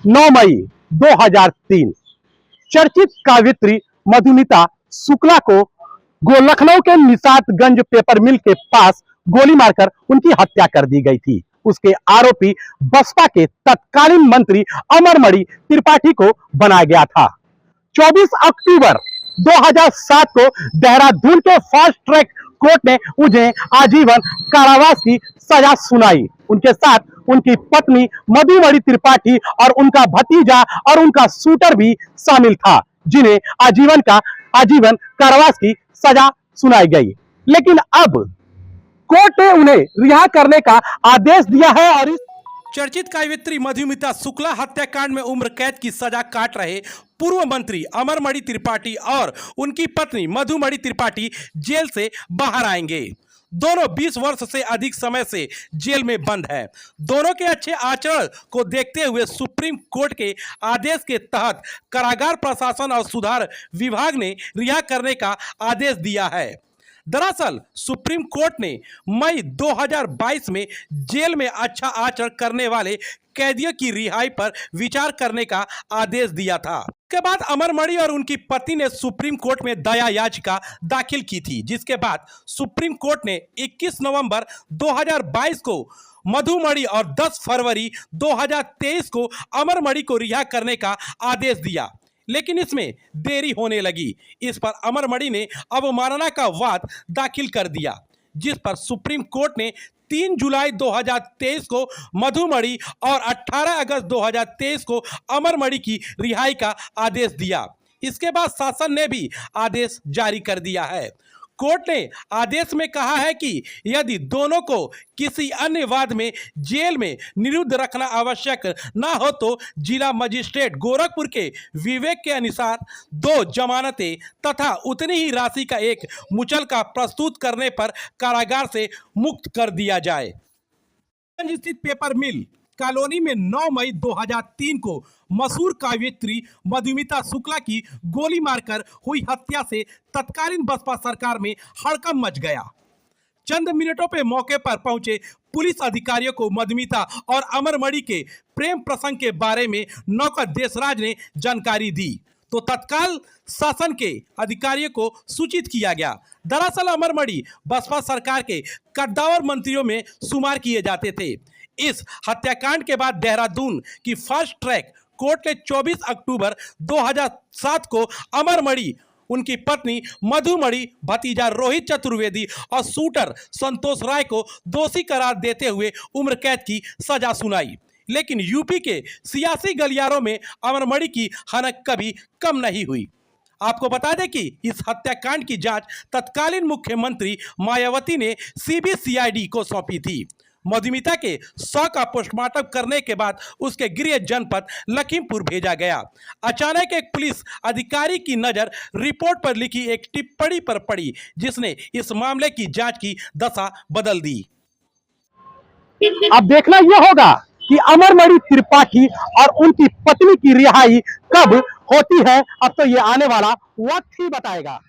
9 मई 2003 चर्चित काव्यत्री मधुमिता शुक्ला को लखनऊ के निशातगंज पेपर मिल के पास गोली मारकर उनकी हत्या कर दी गई थी। उसके आरोपी बसपा के तत्कालीन मंत्री अमरमणि त्रिपाठी को बनाया गया था। 24 अक्टूबर 2007 को देहरादून के फास्ट ट्रैक कोर्ट ने उन्हें आजीवन कारावास की सजा सुनाई। उनके साथ उनकी पत्नी मधुमणि त्रिपाठी और उनका भतीजा और उनका शूटर भी शामिल था, जिन्हें आजीवन कारावास की सजा सुनाई गई। लेकिन अब कोर्ट ने उन्हें रिहा करने का आदेश दिया है और इस चर्चित काव्यत्री मधुमिता शुक्ला हत्याकांड में उम्र कैद की सजा काट रहे पूर्व मंत्री अमरमणि त्रिपाठी और उनकी पत्नी मधुमणि त्रिपाठी जेल से बाहर आएंगे। दोनों 20 वर्ष से अधिक समय से जेल में बंद हैं। दोनों के अच्छे आचरण को देखते हुए सुप्रीम कोर्ट के आदेश के तहत कारागार प्रशासन और सुधार विभाग ने रिहा करने का आदेश दिया है। दरअसल सुप्रीम कोर्ट ने मई 2022 में जेल में अच्छा आचरण करने वाले कैदियों की रिहाई पर विचार करने का आदेश दिया था। इसके बाद अमरमणि और उनकी पत्नी ने सुप्रीम कोर्ट में दया याचिका दाखिल की थी, जिसके बाद सुप्रीम कोर्ट ने 21 नवंबर 2022 को मधुमणि और 10 फरवरी 2023 को अमरमणि को रिहा करने का आदेश दिया, लेकिन इसमें देरी होने लगी। इस पर अमरमणि ने अवमानना का वाद दाखिल कर दिया, जिस पर सुप्रीम कोर्ट ने 3 जुलाई 2023 को मधुमणि और 18 अगस्त 2023 को अमरमणि की रिहाई का आदेश दिया। इसके बाद शासन ने भी आदेश जारी कर दिया है। कोर्ट ने आदेश में कहा है कि यदि दोनों को किसी अन्य वाद में जेल में निरुद्ध रखना आवश्यक न हो तो जिला मजिस्ट्रेट गोरखपुर के विवेक के अनुसार 2 जमानतें तथा उतनी ही राशि का एक मुचलका प्रस्तुत करने पर कारागार से मुक्त कर दिया जाए। स्थित पेपर मिल कॉलोनी में 9 मई 2003 को मशहूर काव्यत्री मधुमिता शुक्ला की गोली मारकर हुई हत्या से तत्कालीन बसपा सरकार में हड़कंप मच गया। चंद मिनटों पे मौके पर पहुंचे पुलिस अधिकारियों को मधुमिता और अमरमणि के प्रेम प्रसंग के बारे में नौकर देशराज ने जानकारी दी तो तत्काल शासन के अधिकारियों को सूचित किया गया। दरअसल अमरमणि बसपा सरकार के कद्दावर मंत्रियों में शुमार किए जाते थे। इस हत्याकांड के बाद देहरादून की फास्ट ट्रैक कोर्ट ने 24 अक्टूबर 2007 को अमरमणि, उनकी पत्नी मधुमणि, भतीजा रोहित चतुर्वेदी और शूटर संतोष राय को दोषी करार देते हुए उम्र कैद की सजा सुनाई। लेकिन यूपी के सियासी गलियारों में अमरमणि की हनक कभी कम नहीं हुई। आपको बता दें कि इस हत्याकांड की जांच तत्कालीन मुख्यमंत्री मायावती ने CBCID को सौंपी थी। मधुमिता के शव का पोस्टमार्टम करने के बाद उसके गृह जनपद लखीमपुर भेजा गया। अचानक एक पुलिस अधिकारी की नजर रिपोर्ट पर लिखी एक टिप्पणी पर पड़ी, जिसने इस मामले की जांच की दशा बदल दी। अब देखना यह होगा कि अमरमणि त्रिपाठी और उनकी पत्नी की रिहाई कब होती है। अब तो ये आने वाला वक्त ही बताएगा।